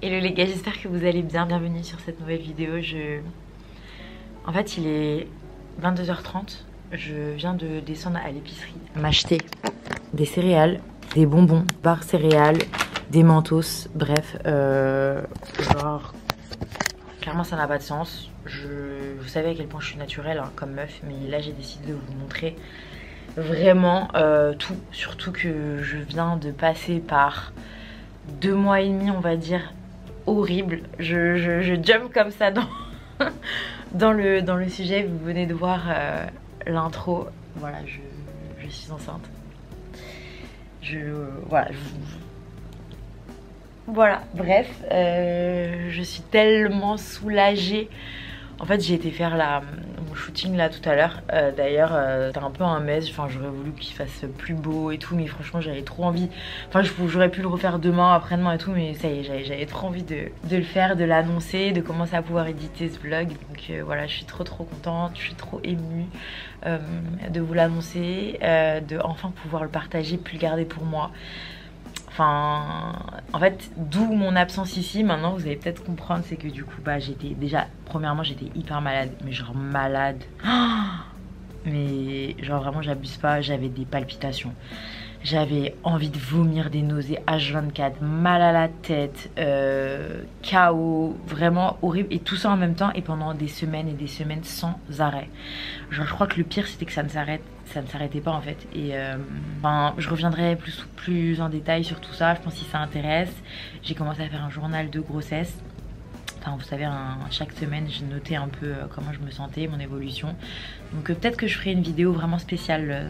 Hello les gars, j'espère que vous allez bien. Bienvenue sur cette nouvelle vidéo. En fait, il est 22h30. Je viens de descendre à l'épicerie m'acheter des céréales, des bonbons, barres céréales, des mentos. Bref, genre, clairement ça n'a pas de sens. Vous savez à quel point je suis naturelle hein, comme meuf, mais là j'ai décidé de vous montrer vraiment tout. Surtout que je viens de passer par 2 mois et demi, on va dire, horrible. Je jump comme ça dans le sujet. Vous venez de voir l'intro. Voilà, je suis enceinte. Voilà, bref, je suis tellement soulagée. En fait, j'ai été faire mon shooting là tout à l'heure. D'ailleurs, c'était un peu un mess. Enfin, j'aurais voulu qu'il fasse plus beau et tout, mais franchement, j'avais trop envie. Enfin, j'aurais pu le refaire demain, après-demain et tout, mais ça y est, j'avais trop envie de le faire, de l'annoncer, de commencer à pouvoir éditer ce vlog. Donc voilà, je suis trop contente, je suis trop émue de vous l'annoncer, de enfin pouvoir le partager, puis le garder pour moi. Enfin, en fait, d'où mon absence ici. Maintenant, vous allez peut-être comprendre, c'est que du coup, bah, premièrement, j'étais hyper malade, mais genre malade. Mais genre vraiment, j'abuse pas, j'avais des palpitations. J'avais envie de vomir, des nausées H24, mal à la tête, KO, vraiment horrible. Et tout ça en même temps et pendant des semaines et des semaines sans arrêt. Genre, je crois que le pire, c'était que ça ne s'arrêtait pas en fait. Et enfin, je reviendrai plus en détail sur tout ça, je pense, si ça intéresse. J'ai commencé à faire un journal de grossesse. Enfin, vous savez, chaque semaine, j'ai noté un peu comment je me sentais, mon évolution. Donc peut-être que je ferai une vidéo vraiment spéciale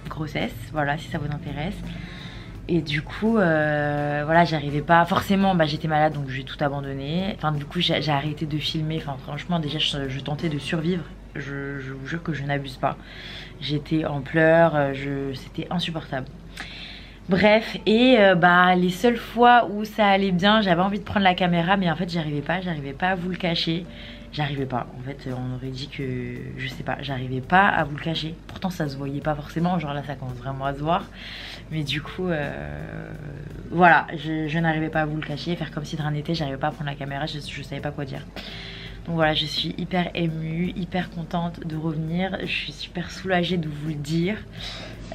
grossesse, voilà, si ça vous intéresse. Et du coup, voilà, j'arrivais pas. Forcément, bah, j'étais malade, donc j'ai tout abandonné. Enfin, du coup, j'ai arrêté de filmer. Enfin, franchement, déjà, je tentais de survivre. Je vous jure que je n'abuse pas. J'étais en pleurs, c'était insupportable. Bref, et bah, les seules fois où ça allait bien, j'avais envie de prendre la caméra, mais en fait, j'arrivais pas à vous le cacher. J'arrivais pas, en fait, on aurait dit que, je sais pas, j'arrivais pas à vous le cacher. Pourtant, ça se voyait pas forcément, genre là, ça commence vraiment à se voir. Mais du coup, voilà, je n'arrivais pas à vous le cacher, faire comme si de rien n'était, j'arrivais pas à prendre la caméra, je savais pas quoi dire. Donc voilà, je suis hyper émue, hyper contente de revenir, je suis super soulagée de vous le dire.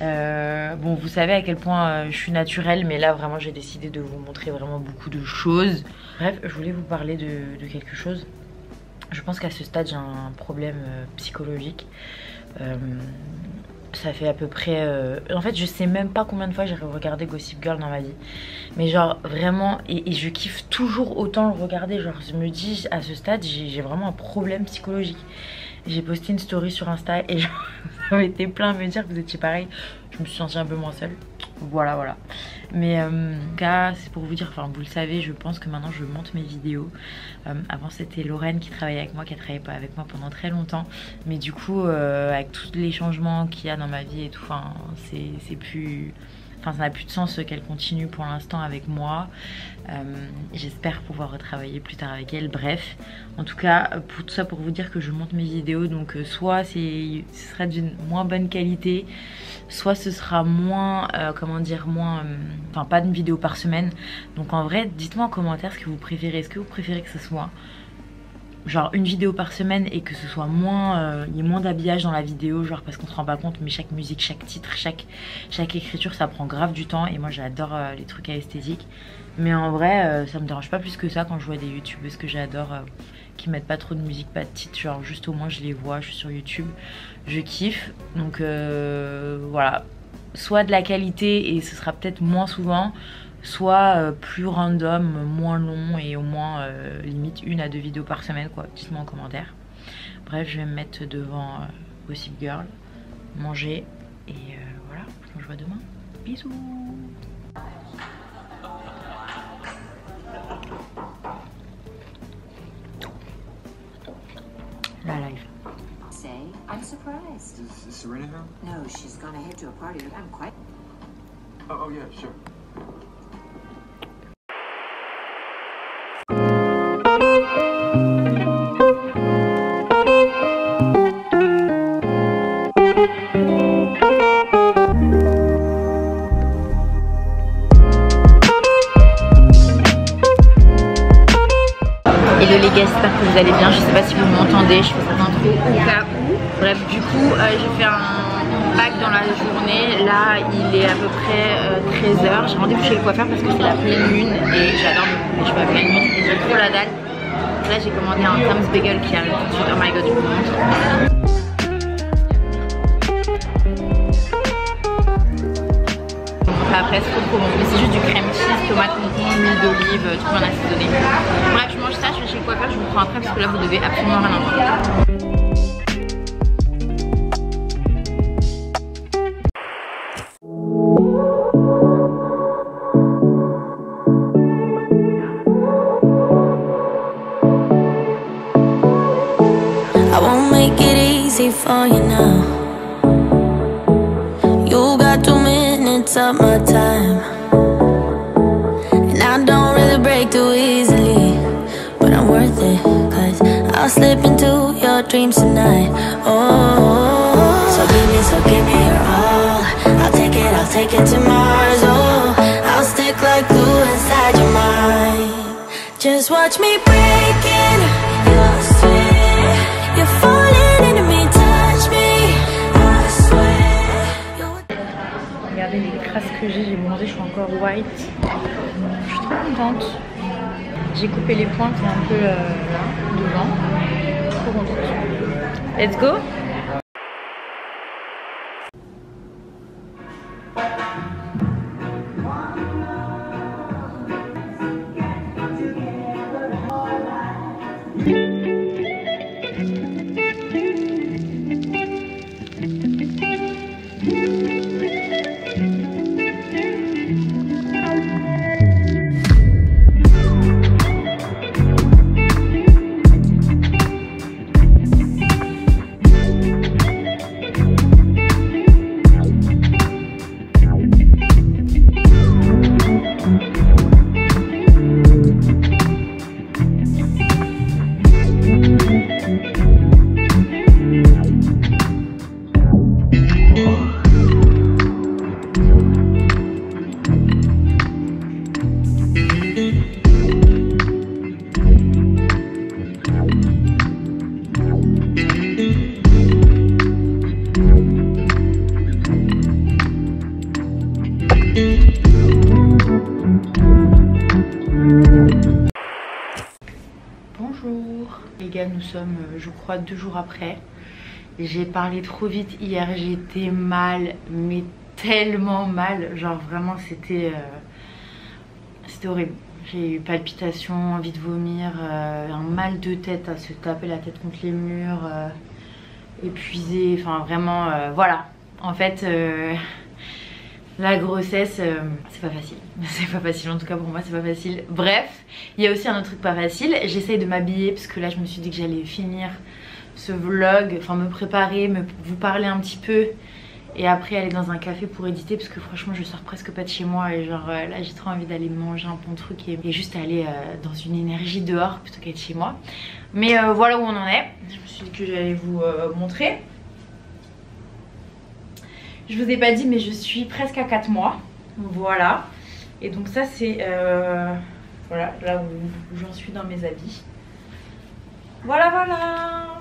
Bon, vous savez à quel point je suis naturelle, mais là vraiment j'ai décidé de vous montrer vraiment beaucoup de choses. Bref, je voulais vous parler de quelque chose. Je pense qu'à ce stade j'ai un problème psychologique. Ça fait à peu près... En fait, je sais même pas combien de fois j'ai regardé Gossip Girl dans ma vie. Mais genre, vraiment... Et je kiffe toujours autant le regarder. Genre, je me dis, à ce stade, j'ai vraiment un problème psychologique. J'ai posté une story sur Insta et genre, ça m'a été plein à me dire que vous étiez pareil. Je me suis sentie un peu moins seule. Voilà. Mais en tout cas, c'est pour vous dire, enfin vous le savez, je pense que maintenant je monte mes vidéos. Avant c'était Lorraine qui travaillait avec moi, qui a travaillé pas avec moi pendant très longtemps. Mais du coup, avec tous les changements qu'il y a dans ma vie et tout, enfin c'est plus... Enfin, ça n'a plus de sens qu'elle continue pour l'instant avec moi. J'espère pouvoir retravailler plus tard avec elle. Bref, en tout cas, pour tout ça, pour vous dire que je monte mes vidéos. Donc, soit ce sera d'une moins bonne qualité, soit ce sera moins, enfin, pas d'une vidéo par semaine. Donc, en vrai, dites-moi en commentaire ce que vous préférez. Est-ce que vous préférez que ce soit genre une vidéo par semaine et que ce soit moins, il y ait moins d'habillage dans la vidéo, genre parce qu'on se rend pas compte, mais chaque musique, chaque titre, chaque écriture, ça prend grave du temps et moi j'adore les trucs à esthétique. Mais en vrai, ça me dérange pas plus que ça quand je vois des youtubeuses que j'adore qui mettent pas trop de musique, pas de titre, genre juste au moins je les vois, je suis sur YouTube, je kiffe. Donc voilà, soit de la qualité et ce sera peut-être moins souvent, soit plus random, moins long et au moins limite 1 à 2 vidéos par semaine quoi. Dites-moi en commentaire. Bref, je vais me mettre devant Gossip Girl, manger et voilà, on se voit demain. Bisous. La live. Say, I'm surprised. Is Serena here? No, she's gone ahead to a party that I'm quite... Oh yeah, sure. Hello les gars, j'espère que vous allez bien. Je sais pas si vous m'entendez, je fais cette intro au cas où. Bref, du coup, j'ai fait un pack dans la journée. Là, il est à peu près 13h. J'ai rendez-vous chez le coiffeur parce que c'est la pleine lune et j'adore me couper les cheveux à pleine lune et j'ai trop la dalle. Là, j'ai commandé un Tom's Bagel qui arrive tout de suite. Oh my god, je vous montre. Après c'est trop bon, mais c'est juste du crème cheese, tomate, concombre, huile d'olive, tout bien assaisonné. Bref, je mange ça, je vais chez le coiffeur, je vous prends après parce que là vous devez absolument rien entendre. I won't make it easy for you now. You got 2 minutes of my time, and I don't really break too easily, but I'm worth it, 'cause I'll slip into your dreams tonight. Oh, so give me your all. I'll take it to Mars. Oh, I'll stick like glue inside your mind. Just watch me breaking your sweat. You're falling into me, touch me, I swear. Regardez les crasses que j'ai mangé, je suis encore white. Je suis trop contente. J'ai coupé les pointes un peu là, devant. Trop contente. Let's go. Bonjour les gars, nous sommes je crois 2 jours après. J'ai parlé trop vite hier, j'étais mal, mais tellement mal, genre vraiment c'était horrible. J'ai eu palpitations, envie de vomir, un mal de tête à se taper la tête contre les murs, épuisé, enfin vraiment voilà. En fait la grossesse c'est pas facile, c'est pas facile, en tout cas pour moi c'est pas facile. Bref, il y a aussi un autre truc pas facile, j'essaye de m'habiller parce que là je me suis dit que j'allais finir ce vlog, enfin me préparer, vous parler un petit peu et après aller dans un café pour éditer parce que franchement je sors presque pas de chez moi et genre là j'ai trop envie d'aller manger un bon truc et juste aller dans une énergie dehors plutôt qu'être chez moi. Mais voilà où on en est, je me suis dit que j'allais vous montrer. Je vous ai pas dit mais je suis presque à 4 mois, voilà. Et donc ça c'est voilà là où j'en suis dans mes habits. Voilà voilà,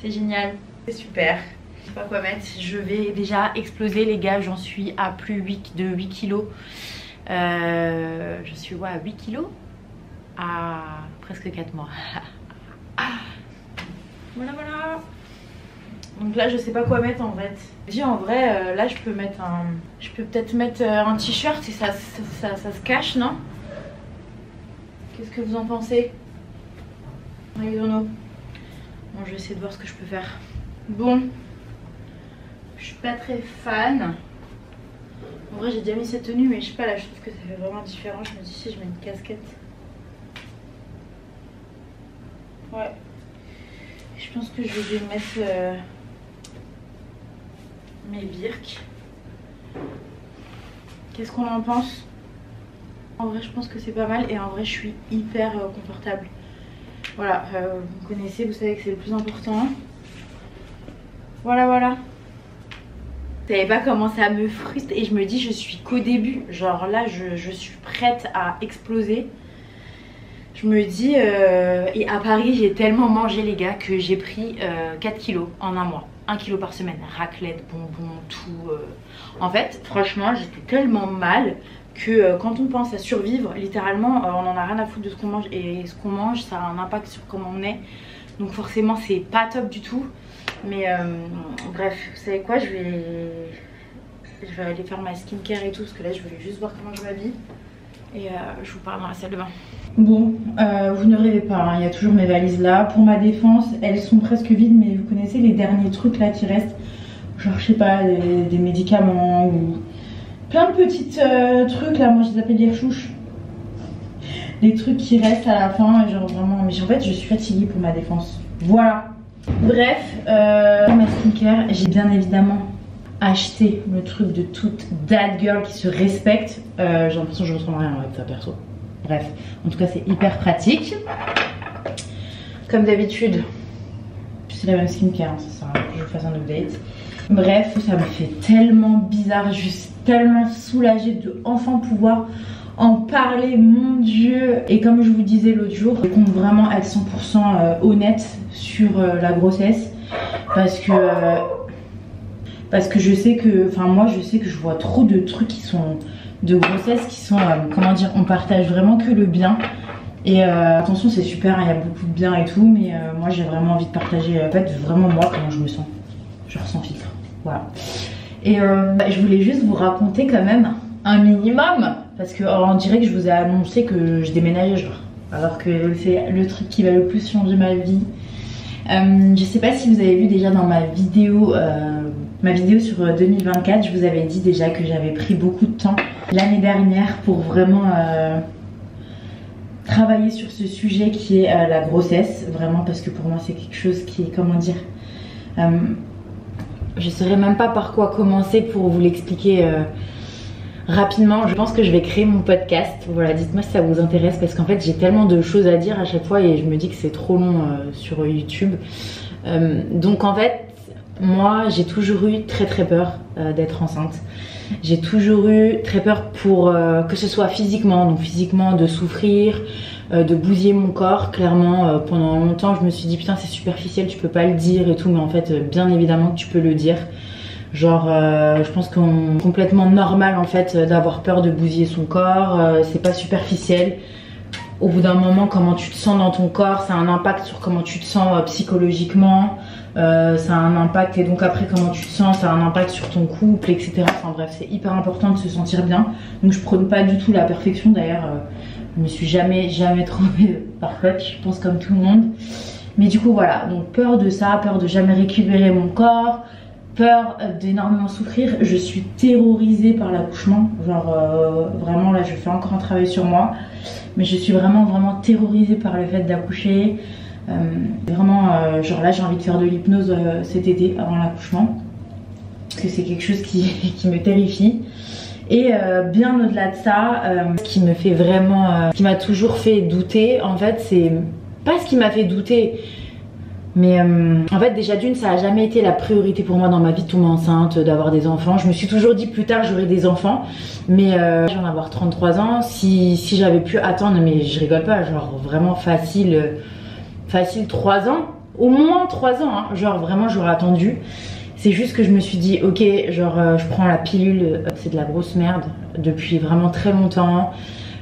c'est génial, c'est super. Je sais pas quoi mettre, je vais déjà exploser les gars, j'en suis à plus de 8 kilos. Je suis ouais, à 8 kilos à presque 4 mois. Voilà voilà. Donc là je sais pas quoi mettre en fait. Dis en vrai là je peux mettre un. Je peux peut-être mettre un t-shirt et ça se cache, non? Qu'est-ce que vous en pensez? I don't know. Bon je vais essayer de voir ce que je peux faire. Bon. Je suis pas très fan. En vrai j'ai déjà mis cette tenue mais je sais pas là je trouve que ça fait vraiment différent. Je me dis si je mets une casquette. Ouais. Je pense que je vais mettre mes birks. Qu'est-ce qu'on en pense? En vrai je pense que c'est pas mal et en vrai je suis hyper confortable. Voilà, vous connaissez, vous savez que c'est le plus important. Voilà voilà. Vous savez pas comment ça me frustre et je me dis je suis qu'au début. Genre là je suis prête à exploser. Je me dis, et à Paris j'ai tellement mangé les gars que j'ai pris 4 kilos en un mois. 1 kilo par semaine, raclette, bonbons, tout. En fait, franchement, j'étais tellement mal que quand on pense à survivre, littéralement, on en a rien à foutre de ce qu'on mange. Et ce qu'on mange, ça a un impact sur comment on est. Donc forcément, c'est pas top du tout. Mais bref, vous savez quoi, je vais aller faire ma skincare et tout. Parce que là, je voulais juste voir comment je m'habille. Et je vous parle dans la salle de bain. Bon, vous ne rêvez pas, hein, il y a toujours mes valises là. Pour ma défense, elles sont presque vides, mais vous connaissez les derniers trucs là qui restent. Genre, je sais pas, des médicaments ou plein de petits trucs là. Moi, je les appelle des chouches. Les trucs qui restent à la fin, genre vraiment. Mais en fait, je suis fatiguée pour ma défense. Voilà. Bref, ma skincare, j'ai bien évidemment acheté le truc de toute that girl qui se respecte. J'ai l'impression que je ressens rien avec ça perso. Bref, en tout cas c'est hyper pratique. Comme d'habitude, c'est la même skincare, hein, ça sert à rien que je fasse un update. Bref, ça me fait tellement bizarre, je suis tellement soulagée de enfin pouvoir en parler, mon dieu. Et comme je vous disais l'autre jour, je compte vraiment être 100% honnête sur la grossesse. Parce que je sais que, enfin moi je sais que je vois trop de trucs qui sont de grossesse qui sont, comment dire, on partage vraiment que le bien. Et attention, c'est super, il y a beaucoup de bien et tout, mais moi j'ai vraiment envie de partager en fait vraiment moi comment je me sens, genre sans filtre, voilà. Et je voulais juste vous raconter quand même un minimum, parce que on dirait que je vous ai annoncé que je déménageais, genre, alors que c'est le truc qui va le plus changer ma vie. Je sais pas si vous avez vu déjà dans ma vidéo sur 2024, je vous avais dit déjà que j'avais pris beaucoup de temps l'année dernière pour vraiment travailler sur ce sujet qui est la grossesse, vraiment, parce que pour moi c'est quelque chose qui est, comment dire, je saurais même pas par quoi commencer pour vous l'expliquer rapidement. Je pense que je vais créer mon podcast, voilà, dites-moi si ça vous intéresse, parce qu'en fait j'ai tellement de choses à dire à chaque fois et je me dis que c'est trop long sur YouTube. Donc en fait, moi j'ai toujours eu très peur d'être enceinte. J'ai toujours eu très peur pour que ce soit physiquement, donc physiquement de souffrir, de bousiller mon corps. Clairement, pendant longtemps je me suis dit putain c'est superficiel, tu peux pas le dire et tout, mais en fait bien évidemment que tu peux le dire. Genre je pense qu'on est complètement normal en fait d'avoir peur de bousiller son corps, c'est pas superficiel. Au bout d'un moment, comment tu te sens dans ton corps, ça a un impact sur comment tu te sens psychologiquement, ça a un impact, et donc après comment tu te sens, ça a un impact sur ton couple, etc. Enfin bref, c'est hyper important de se sentir bien. Donc je prône pas du tout la perfection, d'ailleurs je me suis jamais trouvée parfaite, je pense, comme tout le monde. Mais du coup voilà, donc peur de ça, peur de jamais récupérer mon corps, peur d'énormément souffrir. Je suis terrorisée par l'accouchement, genre vraiment là je fais encore un travail sur moi, mais je suis vraiment terrorisée par le fait d'accoucher. Vraiment genre là j'ai envie de faire de l'hypnose cet été avant l'accouchement, parce que c'est quelque chose qui me terrifie. Et bien au-delà de ça, ce qui me fait vraiment, qui m'a toujours fait douter, en fait c'est pas ce qui m'a fait douter, mais en fait déjà d'une, ça a jamais été la priorité pour moi dans ma vie de tomber enceinte, d'avoir des enfants. Je me suis toujours dit plus tard j'aurai des enfants, mais j'en avoir 33 ans, si j'avais pu attendre, mais je rigole pas, genre vraiment facile 3 ans, au moins 3 ans, hein, genre vraiment j'aurais attendu. C'est juste que je me suis dit ok, genre je prends la pilule, c'est de la grosse merde depuis vraiment très longtemps.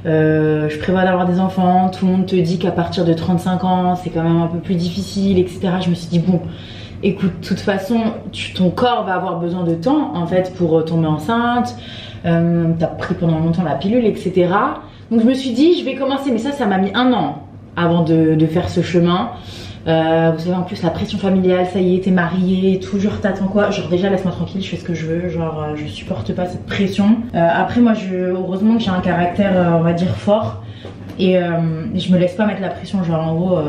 Je prévois d'avoir des enfants, tout le monde te dit qu'à partir de 35 ans c'est quand même un peu plus difficile, etc. Je me suis dit bon, écoute, de toute façon ton corps va avoir besoin de temps en fait pour tomber enceinte, t'as pris pendant longtemps la pilule, etc. Donc je me suis dit je vais commencer, mais ça m'a mis 1 an avant de faire ce chemin. Vous savez, en plus la pression familiale, ça y est, t'es mariée et tout, genre t'attends quoi? Genre déjà laisse-moi tranquille, je fais ce que je veux, genre je supporte pas cette pression. Après moi heureusement que j'ai un caractère on va dire fort, et je me laisse pas mettre la pression, genre en gros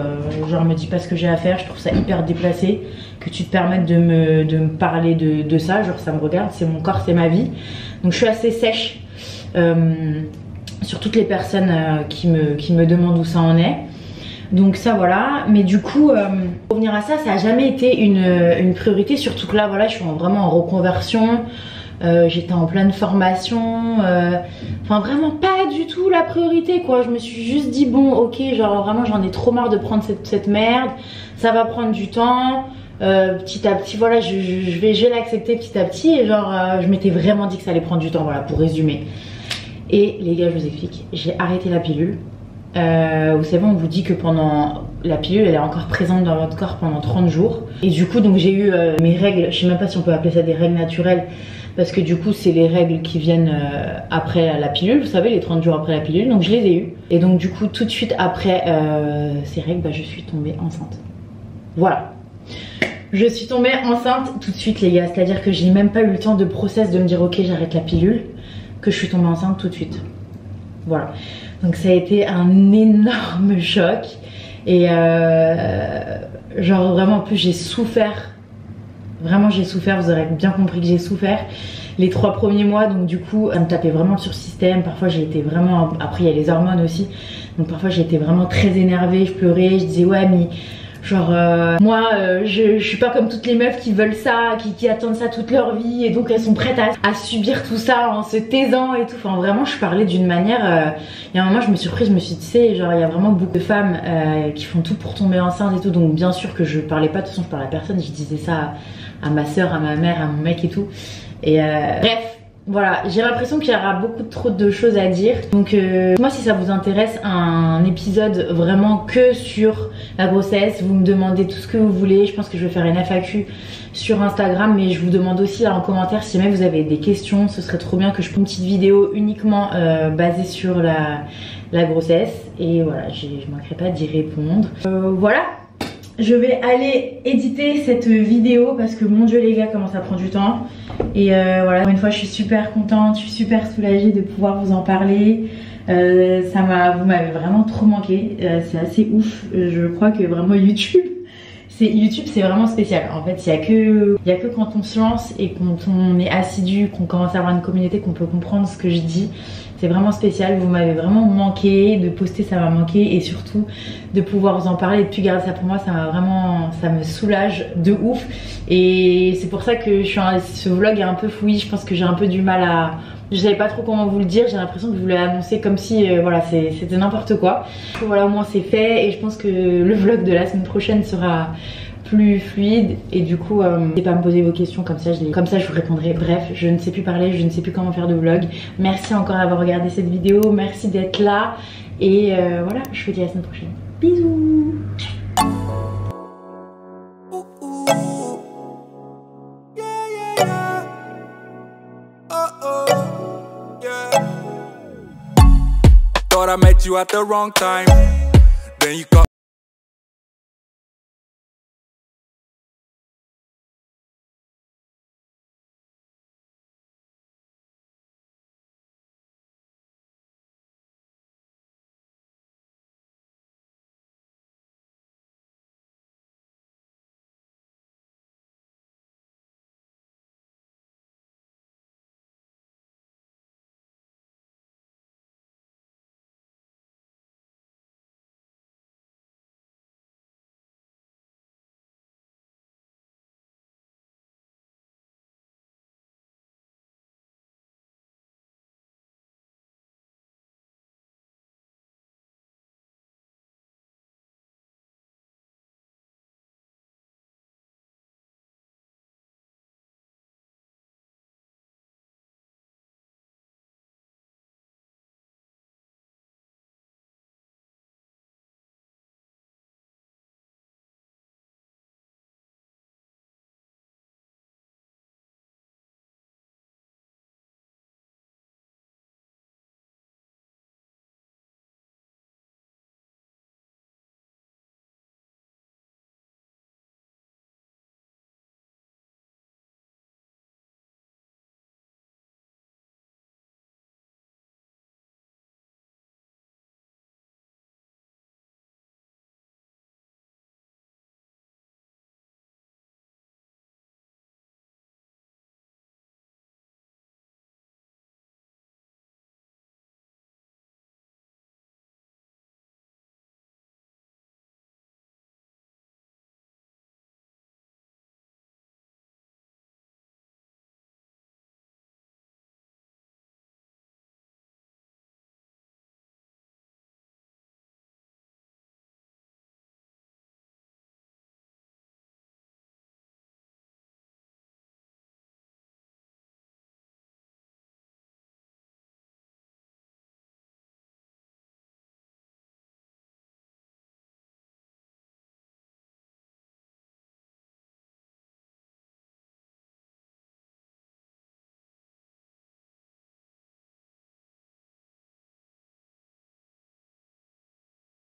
genre me dis pas ce que j'ai à faire. Je trouve ça hyper déplacé que tu te permettes de me parler de ça, genre ça me regarde, c'est mon corps, c'est ma vie. Donc je suis assez sèche sur toutes les personnes qui me demandent où ça en est. Donc ça voilà, mais du coup pour revenir à ça, ça a jamais été une priorité, surtout que là voilà je suis vraiment en reconversion, j'étais en pleine formation, enfin vraiment pas du tout la priorité quoi. Je me suis juste dit bon ok, genre vraiment j'en ai trop marre de prendre cette merde, ça va prendre du temps. Petit à petit voilà je vais l'accepter petit à petit et genre je m'étais vraiment dit que ça allait prendre du temps, voilà pour résumer. Et les gars je vous explique, j'ai arrêté la pilule. Vous savez on vous dit que pendant la pilule elle est encore présente dans votre corps pendant 30 jours et du coup donc j'ai eu mes règles, je sais même pas si on peut appeler ça des règles naturelles parce que du coup c'est les règles qui viennent après la pilule, vous savez les 30 jours après la pilule, donc je les ai eues et donc du coup tout de suite après ces règles bah, je suis tombée enceinte. Voilà. Je suis tombée enceinte tout de suite les gars, c'est à dire que j'ai même pas eu le temps de process de me dire ok j'arrête la pilule, que je suis tombée enceinte tout de suite. Voilà, donc ça a été un énorme choc et genre vraiment en plus j'ai souffert, vraiment j'ai souffert, vous aurez bien compris que j'ai souffert les 3 premiers mois, donc du coup ça me tapait vraiment sur le système, parfois j'ai été vraiment, après il y a les hormones aussi, donc parfois j'ai été vraiment très énervée, je pleurais, je disais ouais mais genre moi je suis pas comme toutes les meufs qui veulent ça, qui attendent ça toute leur vie et donc elles sont prêtes à subir tout ça en se taisant et tout. Enfin vraiment je parlais d'une manière, il y a un moment je me suis prise, je me suis dit tu sais genre il y a vraiment beaucoup de femmes qui font tout pour tomber enceinte et tout, donc bien sûr que je parlais pas, de toute façon je parlais à personne, je disais ça à ma soeur, à ma mère, à mon mec et tout. Et bref. Voilà, j'ai l'impression qu'il y aura beaucoup trop de choses à dire. Donc moi si ça vous intéresse un épisode vraiment que sur la grossesse, vous me demandez tout ce que vous voulez. Je pense que je vais faire une FAQ sur Instagram, mais je vous demande aussi là en commentaire si jamais vous avez des questions. Ce serait trop bien que je fasse une petite vidéo uniquement basée sur la grossesse. Et voilà, je manquerai pas d'y répondre. Voilà. Je vais aller éditer cette vidéo parce que mon dieu les gars comment ça prend du temps. Et voilà, une fois je suis super contente, je suis super soulagée de pouvoir vous en parler. Vous m'avez vraiment trop manqué, c'est assez ouf. Je crois que vraiment YouTube c'est vraiment spécial. En fait il y a que quand on se lance et quand on est assidu, qu'on commence à avoir une communauté, qu'on peut comprendre ce que je dis. C'est vraiment spécial, vous m'avez vraiment manqué, de poster ça m'a manqué et surtout de pouvoir vous en parler et de plus garder ça pour moi, ça me soulage de ouf. Et c'est pour ça que ce vlog est un peu fouillis, je pense que j'ai un peu du mal à... Je savais pas trop comment vous le dire, j'ai l'impression que je vous l'ai annoncé comme si voilà c'était n'importe quoi. Voilà au moins c'est fait et je pense que le vlog de la semaine prochaine sera plus fluide et du coup n'hésitez pas à me poser vos questions comme ça je vous répondrai. Bref je ne sais plus parler, je ne sais plus comment faire de vlog. Merci encore d'avoir regardé cette vidéo, merci d'être là et voilà je vous dis à la semaine prochaine. Bisous. Thought I met you at the wrong time. Then you got